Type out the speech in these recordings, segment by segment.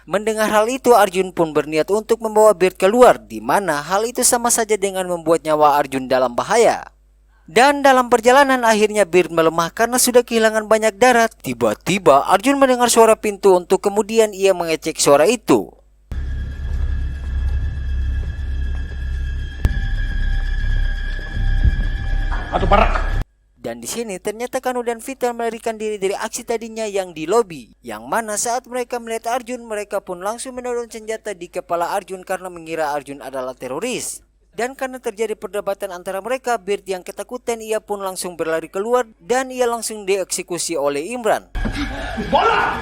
Mendengar hal itu, Arjun pun berniat untuk membawa Beard keluar, di mana hal itu sama saja dengan membuat nyawa Arjun dalam bahaya. Dan dalam perjalanan akhirnya Beard melemah karena sudah kehilangan banyak darah. Tiba-tiba Arjun mendengar suara pintu untuk kemudian ia mengecek suara itu. Aduh parak. Dan di sini ternyata Kanu dan Vital melarikan diri dari aksi tadinya yang di lobi. Yang mana saat mereka melihat Arjun, mereka pun langsung menodong senjata di kepala Arjun karena mengira Arjun adalah teroris. Dan karena terjadi perdebatan antara mereka, Beard yang ketakutan ia pun langsung berlari keluar dan ia langsung dieksekusi oleh Imran. Bola!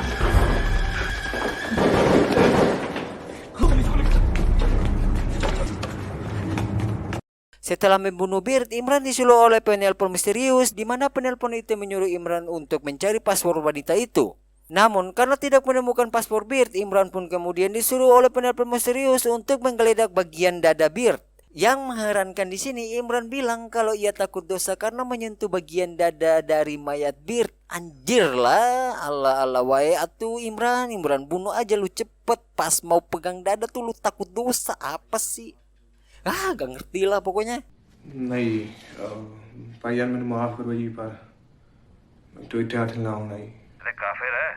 Setelah membunuh Beard, Imran disuruh oleh penelpon misterius di mana penelpon itu menyuruh Imran untuk mencari paspor wanita itu. Namun karena tidak menemukan paspor Beard, Imran pun kemudian disuruh oleh penelpon misterius untuk menggeledah bagian dada Beard. Yang mengherankan di sini, Imran bilang kalau ia takut dosa karena menyentuh bagian dada dari mayat Beard. Anjir lah, Allah wae atuh Imran bunuh aja lu cepet, pas mau pegang dada tuh lu takut dosa, apa sih? Gak ngerti lah pokoknya. नहीं भाई यार मैंने माफ करो जी पर तो इतना हाथ लाऊं नहीं अरे काफिर है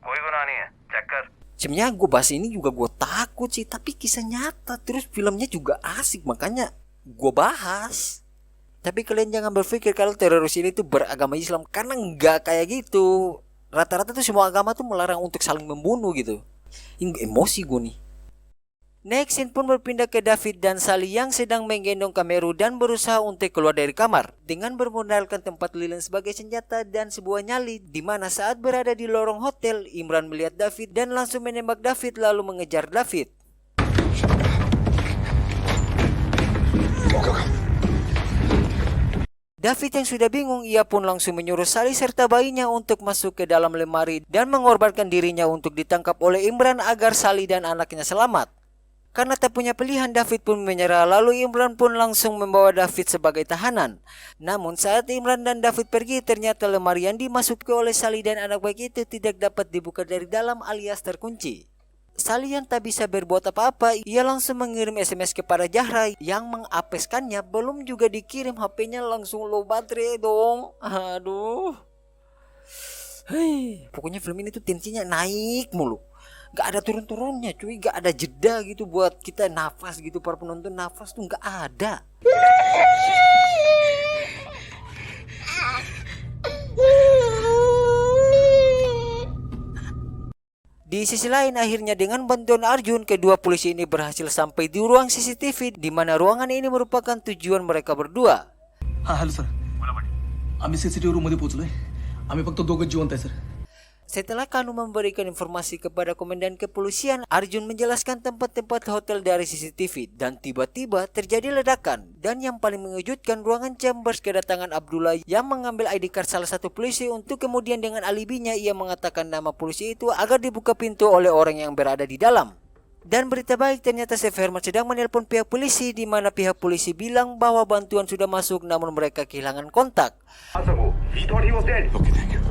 कोई गुनाह नहीं है चेक कर। Sebenarnya gue bahas ini juga gue takut sih, tapi kisah nyata terus filmnya juga asik makanya gue bahas. Tapi kalian jangan berpikir kalau teroris ini tuh beragama Islam, karena nggak kayak gitu. Rata-rata tuh semua agama tuh melarang untuk saling membunuh gitu. Ini emosi gue nih. Next scene pun berpindah ke David dan Sally yang sedang menggendong Kameru dan berusaha untuk keluar dari kamar dengan bermodalkan tempat lilin sebagai senjata dan sebuah nyali, di mana saat berada di lorong hotel, Imran melihat David dan langsung menembak David lalu mengejar David. David yang sudah bingung, ia pun langsung menyuruh Sally serta bayinya untuk masuk ke dalam lemari dan mengorbankan dirinya untuk ditangkap oleh Imran agar Sally dan anaknya selamat. Karena tak punya pilihan, David pun menyerah, lalu Imran pun langsung membawa David sebagai tahanan. Namun saat Imran dan David pergi, ternyata lemari yang dimasuki oleh Sally dan anak bayi itu tidak dapat dibuka dari dalam alias terkunci. Sally yang tak bisa berbuat apa-apa, ia langsung mengirim SMS kepada Zahra yang mengapeskannya, belum juga dikirim HP-nya langsung low baterai dong. Aduh. Pokoknya film ini tuh tensinya naik mulu. Gak ada turun-turunnya cuy, gak ada jeda gitu buat kita nafas gitu, para penonton nafas tuh gak ada. Di sisi lain, akhirnya dengan bantuan Arjun, kedua polisi ini berhasil sampai di ruang CCTV di mana ruangan ini merupakan tujuan mereka berdua. Hello sir आम्ही CCTV room मध्ये पोहोचलोय आम्ही फक्त दोघं जिवंत आहे sir. Setelah Kanu memberikan informasi kepada komandan kepolisian, Arjun menjelaskan tempat-tempat hotel dari CCTV dan tiba-tiba terjadi ledakan. Dan yang paling mengejutkan, ruangan Chambers kedatangan Abdullah yang mengambil ID card salah satu polisi untuk kemudian dengan alibinya ia mengatakan nama polisi itu agar dibuka pintu oleh orang yang berada di dalam. Dan berita baik, ternyata Chef Herman sedang menelpon pihak polisi di mana pihak polisi bilang bahwa bantuan sudah masuk namun mereka kehilangan kontak. Okay, thank you.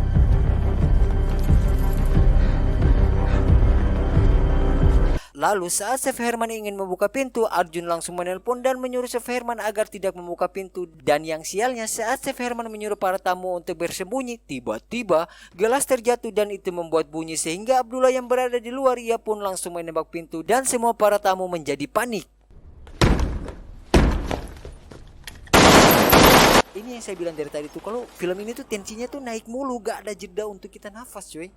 Lalu saat Chef Herman ingin membuka pintu, Arjun langsung menelpon dan menyuruh Chef Herman agar tidak membuka pintu. Dan yang sialnya, saat Chef Herman menyuruh para tamu untuk bersembunyi, tiba-tiba gelas terjatuh dan itu membuat bunyi sehingga Abdullah yang berada di luar ia pun langsung menembak pintu dan semua para tamu menjadi panik. Ini yang saya bilang dari tadi tuh, kalau film ini tuh tensinya tuh naik mulu, gak ada jeda untuk kita nafas cuy.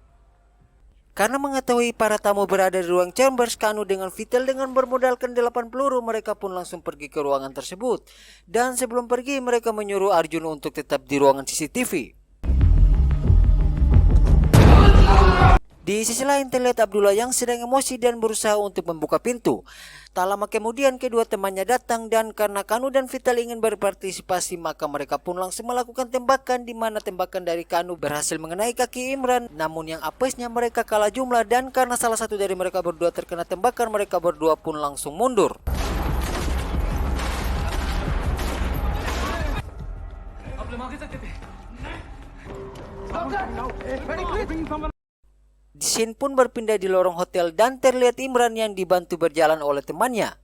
Karena mengetahui para tamu berada di ruang Chambers, Kanu dengan Vital dengan bermodalkan 8 peluru, mereka pun langsung pergi ke ruangan tersebut. Dan sebelum pergi, mereka menyuruh Arjun untuk tetap di ruangan CCTV. Di sisi lain terlihat Abdullah yang sedang emosi dan berusaha untuk membuka pintu. Tak lama kemudian kedua temannya datang dan karena Kanu dan Vital ingin berpartisipasi maka mereka pun langsung melakukan tembakan di mana tembakan dari Kanu berhasil mengenai kaki Imran. Namun yang apesnya mereka kalah jumlah dan karena salah satu dari mereka berdua terkena tembakan mereka berdua pun langsung mundur. Scene pun berpindah di lorong hotel dan terlihat Imran yang dibantu berjalan oleh temannya.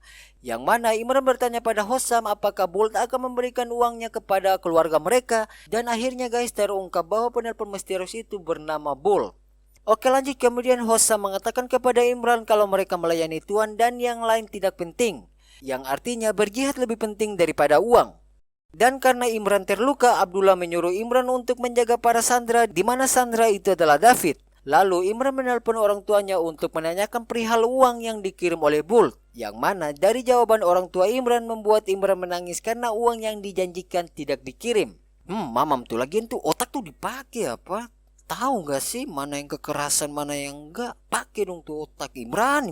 Yang mana Imran bertanya pada Hossam apakah Bolt akan memberikan uangnya kepada keluarga mereka. Dan akhirnya guys terungkap bahwa penelpon misterius itu bernama Bolt. Oke lanjut, kemudian Hossam mengatakan kepada Imran kalau mereka melayani tuan dan yang lain tidak penting. Yang artinya berjihad lebih penting daripada uang. Dan karena Imran terluka, Abdullah menyuruh Imran untuk menjaga para sandera, di mana sandera itu adalah David. Lalu Imran menelpon orang tuanya untuk menanyakan perihal uang yang dikirim oleh Bolt. Yang mana dari jawaban orang tua Imran membuat Imran menangis karena uang yang dijanjikan tidak dikirim. Mamam tuh lagian tuh otak tuh dipakai apa? Tahu gak sih mana yang kekerasan mana yang enggak? Pakai dong tuh otak Imran.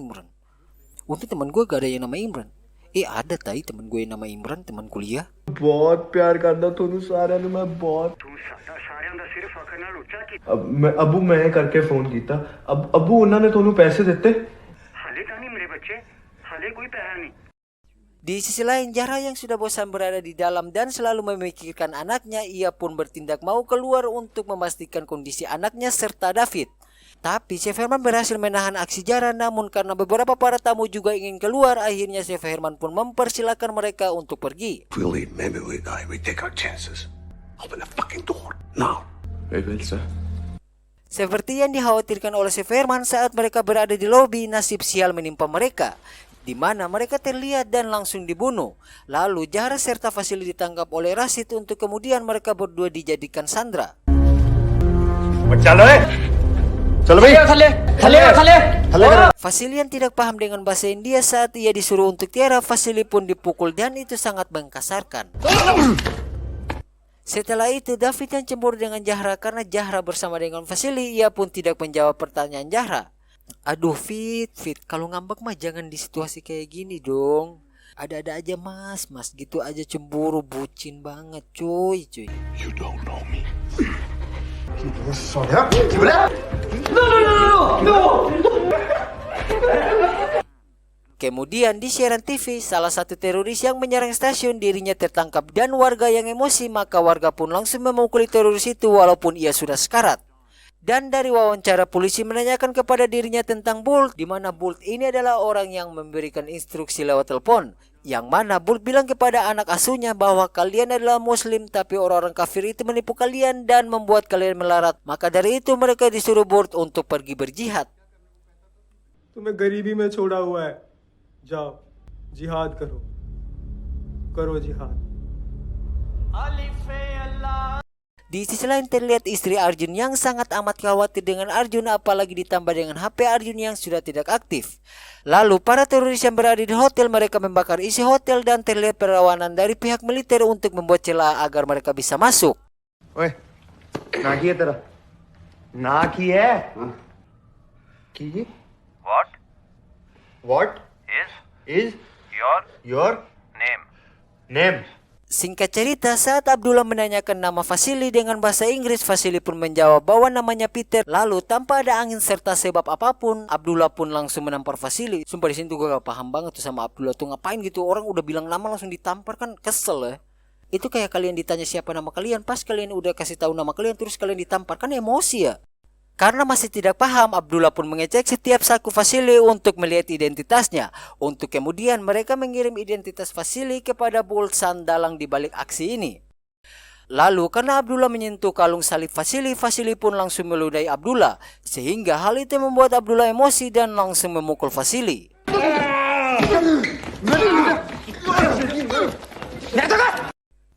Untuk teman gue gak ada yang nama Imran. Ada tadi teman gue yang nama Imran, teman kuliah. बहुत प्यार करदा ਤੁਹਾਨੂੰ ਸਾਰਿਆਂ ਨੂੰ ਮੈਂ ਬਹੁਤ ਤੂੰ ਸਾਡਾ ਸਾਰਿਆਂ ਦਾ ਸਿਰਫ ਅਕਲ ਨਾਲ ਉੱਚਾ ਕੀ ਅੱਬੂ ਮੈਂ ਕਰਕੇ ਫੋਨ ਕੀਤਾ ਅੱਬੂ ਉਹਨਾਂ ਨੇ ਤੁਹਾਨੂੰ ਪੈਸੇ ਦਿੱਤੇ ਹਾਲੇ ਤਾਂ ਨਹੀਂ ਮੇਰੇ ਬੱਚੇ ਹਾਲੇ ਕੋਈ ਪੈਸਾ ਨਹੀਂ Di sisi lain, Zahra yang sudah bosan berada di dalam dan selalu memikirkan anaknya, ia pun bertindak mau keluar untuk memastikan kondisi anaknya serta David. Tapi Chef Herman berhasil menahan aksi Zahra, namun karena beberapa para tamu juga ingin keluar, akhirnya Chef Herman pun mempersilahkan mereka untuk pergi. We leave, maybe we die, we take our chances. Open the fucking door, now. I will, sir. Seperti yang dikhawatirkan oleh Chef Herman saat mereka berada di lobi, nasib sial menimpa mereka. Di mana mereka terlihat dan langsung dibunuh. Lalu Zahra serta Vasily ditangkap oleh Rashid untuk kemudian mereka berdua dijadikan sandera. Vasily yang tidak paham dengan bahasa India saat ia disuruh untuk tiara, Vasily pun dipukul dan itu sangat mengkasarkan. Setelah itu David yang cemburu dengan Zahra karena Zahra bersama dengan Vasily, ia pun tidak menjawab pertanyaan Zahra. Aduh Fit, kalau ngambek mah jangan di situasi kayak gini dong. Ada-ada aja mas gitu aja cemburu, bucin banget cuy. You don't know me. Kemudian di siaran TV, salah satu teroris yang menyerang stasiun dirinya tertangkap dan warga yang emosi, maka warga pun langsung memukuli teroris itu walaupun ia sudah sekarat. Dan dari wawancara polisi menanyakan kepada dirinya tentang Bolt, di mana Bolt ini adalah orang yang memberikan instruksi lewat telepon. Yang mana Bolt bilang kepada anak asuhnya bahwa kalian adalah muslim tapi orang-orang kafir itu menipu kalian dan membuat kalian melarat. Maka dari itu mereka disuruh Bolt untuk pergi berjihad. तुम्हें गरीबी में छोड़ा हुआ है जाओ जिहाद करो जिहाद Di sisi lain terlihat istri Arjun yang sangat amat khawatir dengan Arjun, apalagi ditambah dengan HP Arjun yang sudah tidak aktif. Lalu para teroris yang berada di hotel mereka membakar isi hotel dan terlihat perlawanan dari pihak militer untuk membuat celah agar mereka bisa masuk. ओए ना की है तेरा ना की है की what what is is your your name name Singkat cerita, saat Abdullah menanyakan nama Vasily dengan bahasa Inggris, Vasily pun menjawab bahwa namanya Peter. Lalu tanpa ada angin serta sebab apapun, Abdullah pun langsung menampar Vasily. Sumpah di sini tuh gue gak paham banget tuh sama Abdullah tuh ngapain gitu, orang udah bilang nama langsung ditampar, kan kesel ya. Itu kayak kalian ditanya siapa nama kalian, pas kalian udah kasih tahu nama kalian terus kalian ditampar, kan emosi ya. Karena masih tidak paham, Abdullah pun mengecek setiap saku Vasily untuk melihat identitasnya. Untuk kemudian mereka mengirim identitas Vasily kepada Bolt sang dalang di balik aksi ini. Lalu karena Abdullah menyentuh kalung salib Vasily, Vasily pun langsung meludahi Abdullah. Sehingga hal itu membuat Abdullah emosi dan langsung memukul Vasily.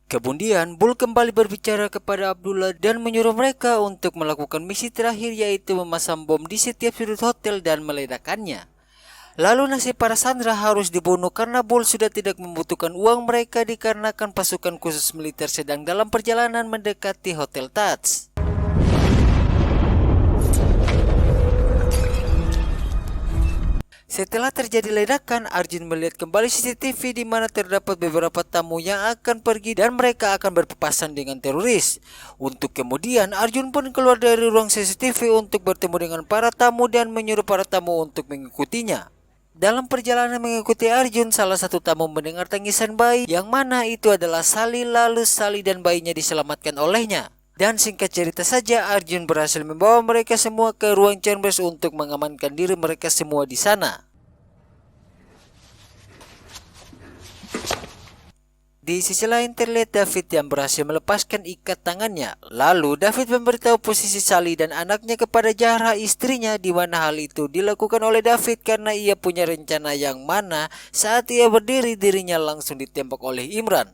Kemudian Bolt kembali berbicara kepada Abdullah dan menyuruh mereka untuk melakukan misi terakhir, yaitu memasang bom di setiap sudut hotel dan meledakannya. Lalu nasib para sandera harus dibunuh karena Bolt sudah tidak membutuhkan uang mereka dikarenakan pasukan khusus militer sedang dalam perjalanan mendekati Hotel Taj. Setelah terjadi ledakan, Arjun melihat kembali CCTV di mana terdapat beberapa tamu yang akan pergi dan mereka akan berpapasan dengan teroris. Untuk kemudian Arjun pun keluar dari ruang CCTV untuk bertemu dengan para tamu dan menyuruh para tamu untuk mengikutinya. Dalam perjalanan mengikuti Arjun, salah satu tamu mendengar tangisan bayi yang mana itu adalah Sally, lalu Sally dan bayinya diselamatkan olehnya. Dan singkat cerita saja, Arjun berhasil membawa mereka semua ke ruang chambers untuk mengamankan diri mereka semua di sana. Di sisi lain terlihat David yang berhasil melepaskan ikat tangannya. Lalu David memberitahu posisi Sally dan anaknya kepada Zahra istrinya, di mana hal itu dilakukan oleh David karena ia punya rencana yang mana saat ia berdiri dirinya langsung ditembak oleh Imran.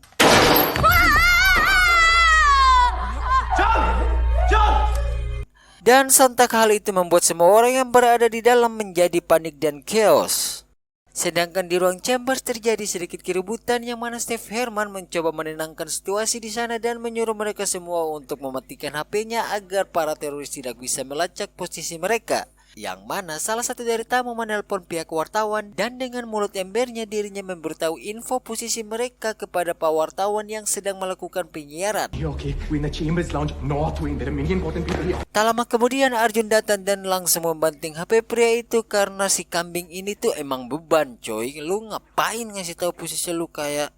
Dan sontak hal itu membuat semua orang yang berada di dalam menjadi panik dan chaos. Sedangkan di ruang chambers terjadi sedikit keributan yang mana Steve Herman mencoba menenangkan situasi di sana dan menyuruh mereka semua untuk mematikan HP-nya agar para teroris tidak bisa melacak posisi mereka. Yang mana salah satu dari tamu menelpon pihak wartawan dan dengan mulut embernya dirinya memberitahu info posisi mereka kepada pak wartawan yang sedang melakukan penyiaran. Okay, we're in the Chambers Lounge, North Wing. There are many important people here. Tak lama kemudian Arjun datang dan langsung membanting HP pria itu karena si kambing ini tuh emang beban coy. Lu ngapain ngasih tahu posisi lu kayak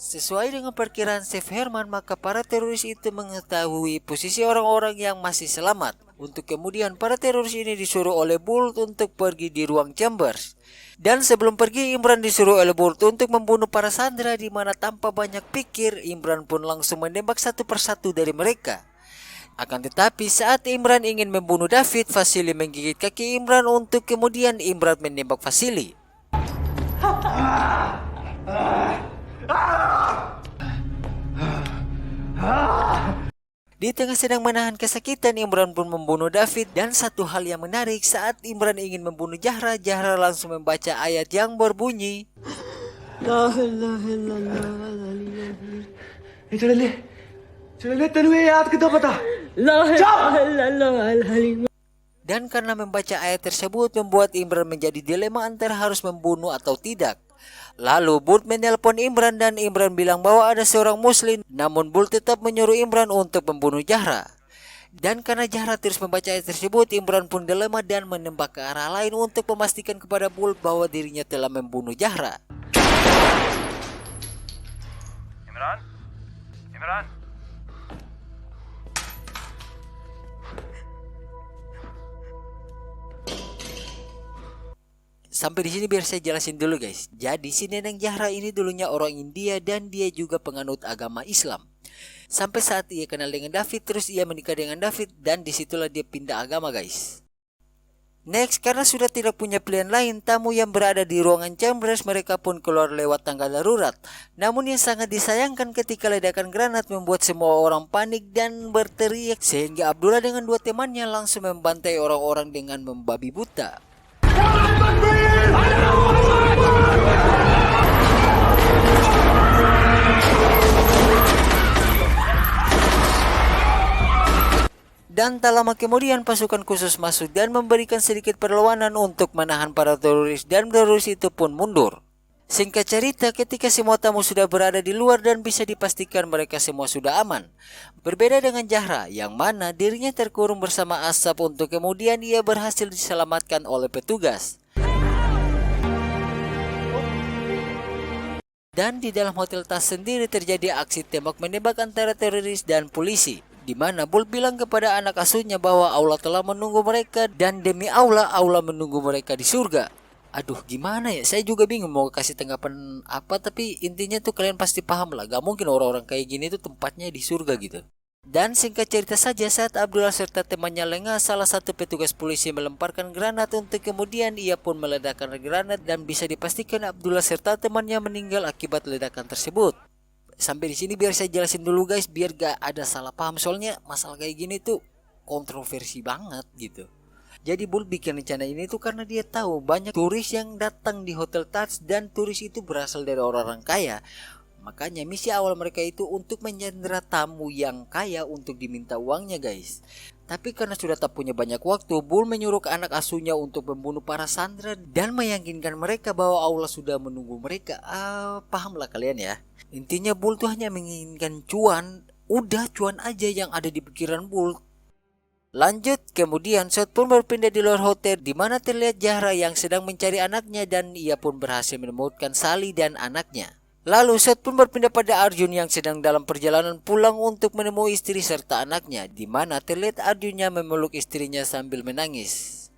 Sesuai dengan perkiraan Steve Herman, maka para teroris itu mengetahui posisi orang-orang yang masih selamat. Untuk kemudian para teroris ini disuruh oleh Bolt untuk pergi di ruang chambers. Dan sebelum pergi, Imran disuruh oleh Bolt untuk membunuh para sandera, di mana tanpa banyak pikir Imran pun langsung menembak satu persatu dari mereka. Akan tetapi saat Imran ingin membunuh David, Vasily menggigit kaki Imran untuk kemudian Imran menembak Vasily. Di tengah sedang menahan kesakitan, Imran pun membunuh David. Dan satu hal yang menarik, saat Imran ingin membunuh Zahra, Zahra langsung membaca ayat yang berbunyi, dan karena membaca ayat tersebut membuat Imran menjadi dilema antara harus membunuh atau tidak. Lalu Bolt menelpon Imran dan Imran bilang bahwa ada seorang muslim, namun Bolt tetap menyuruh Imran untuk membunuh Zahra. Dan karena Zahra terus membaca ayat tersebut, Imran pun dilema dan menembak ke arah lain untuk memastikan kepada Bolt bahwa dirinya telah membunuh Zahra. Imran. Sampai di sini biar saya jelasin dulu guys. Jadi si Neneng Zahra ini dulunya orang India dan dia juga penganut agama Islam. Sampai saat ia kenal dengan David, terus ia menikah dengan David dan disitulah dia pindah agama guys. Next, karena sudah tidak punya pilihan lain, tamu yang berada di ruangan chambers mereka pun keluar lewat tangga darurat. Namun yang sangat disayangkan ketika ledakan granat membuat semua orang panik dan berteriak, sehingga Abdullah dengan dua temannya langsung membantai orang-orang dengan membabi buta. Dan tak lama kemudian pasukan khusus masuk dan memberikan sedikit perlawanan untuk menahan para teroris dan teroris itu pun mundur. Singkat cerita, ketika semua tamu sudah berada di luar dan bisa dipastikan mereka semua sudah aman. Berbeda dengan Zahra yang mana dirinya terkurung bersama asap untuk kemudian ia berhasil diselamatkan oleh petugas. Dan di dalam hotel Tas sendiri terjadi aksi tembak-menembak antara teroris dan polisi, di mana Bolt bilang kepada anak asuhnya bahwa Allah telah menunggu mereka dan demi Allah menunggu mereka di surga. Aduh gimana ya, saya juga bingung mau kasih tanggapan apa, tapi intinya tuh kalian pasti paham lah, gak mungkin orang-orang kayak gini tuh tempatnya di surga gitu. Dan singkat cerita saja, saat Abdullah serta temannya lengah, salah satu petugas polisi melemparkan granat untuk kemudian ia pun meledakkan granat dan bisa dipastikan Abdullah serta temannya meninggal akibat ledakan tersebut. Sampai di sini biar saya jelasin dulu guys, biar gak ada salah paham, soalnya masalah kayak gini tuh kontroversi banget gitu. Jadi Bolt bikin rencana ini tuh karena dia tahu banyak turis yang datang di Hotel Taj dan turis itu berasal dari orang-orang kaya. Makanya misi awal mereka itu untuk menyandera tamu yang kaya untuk diminta uangnya guys. Tapi karena sudah tak punya banyak waktu, Bolt menyuruh ke anak asuhnya untuk membunuh para sandera dan meyakinkan mereka bahwa Allah sudah menunggu mereka. Pahamlah kalian ya. Intinya Bolt tuh hanya menginginkan cuan. Udah cuan aja yang ada di pikiran Bolt. Lanjut, kemudian shot pun berpindah di luar hotel di mana terlihat Zahra yang sedang mencari anaknya dan ia pun berhasil menemukan Sally dan anaknya. Lalu shot pun berpindah pada Arjun yang sedang dalam perjalanan pulang untuk menemui istri serta anaknya, di mana terlihat Arjunnya memeluk istrinya sambil menangis.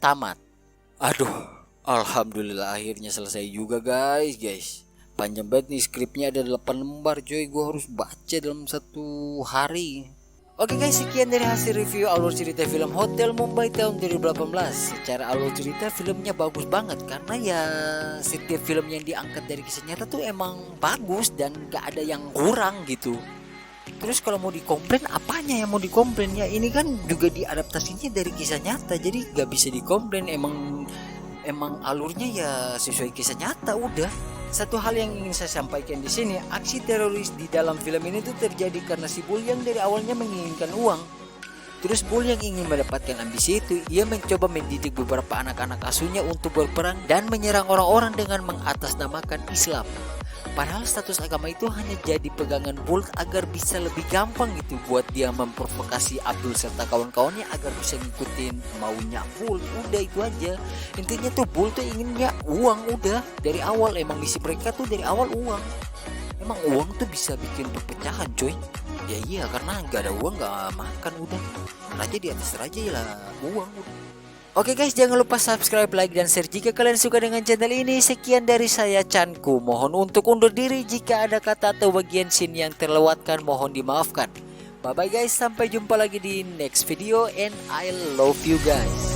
Tamat. Aduh, alhamdulillah akhirnya selesai juga guys. Panjang banget nih, skripnya ada 8 lembar coy, gue harus baca dalam 1 hari. Oke guys, sekian dari hasil review alur cerita film Hotel Mumbai tahun 2018. Secara alur cerita filmnya bagus banget, karena ya setiap film yang diangkat dari kisah nyata tuh emang bagus dan gak ada yang kurang gitu. Terus kalau mau dikomplain, apanya yang mau dikomplain ya? Ini kan juga diadaptasinya dari kisah nyata, jadi gak bisa dikomplain. Emang alurnya ya sesuai kisah nyata udah. Satu hal yang ingin saya sampaikan di sini, aksi teroris di dalam film ini tuh terjadi karena si Bull yang dari awalnya menginginkan uang. Terus Bull yang ingin mendapatkan ambisi itu, ia mencoba mendidik beberapa anak-anak asuhnya untuk berperang dan menyerang orang-orang dengan mengatasnamakan Islam. Padahal status agama itu hanya jadi pegangan Bull agar bisa lebih gampang gitu buat dia memprovokasi Abdul serta kawan-kawannya agar bisa ngikutin maunya Bull. Udah itu aja. Intinya tuh Bull tuh inginnya uang udah. Dari awal emang misi mereka tuh dari awal uang. Emang uang tuh bisa bikin perpecahan coy. Ya iya, karena gak ada uang gak makan udah. Raja di atas raja ya lah uang udah. Oke guys, jangan lupa subscribe, like, dan share jika kalian suka dengan channel ini. Sekian dari saya Chanku, mohon untuk undur diri. Jika ada kata atau bagian scene yang terlewatkan mohon dimaafkan. Bye bye guys, sampai jumpa lagi di next video and I love you guys.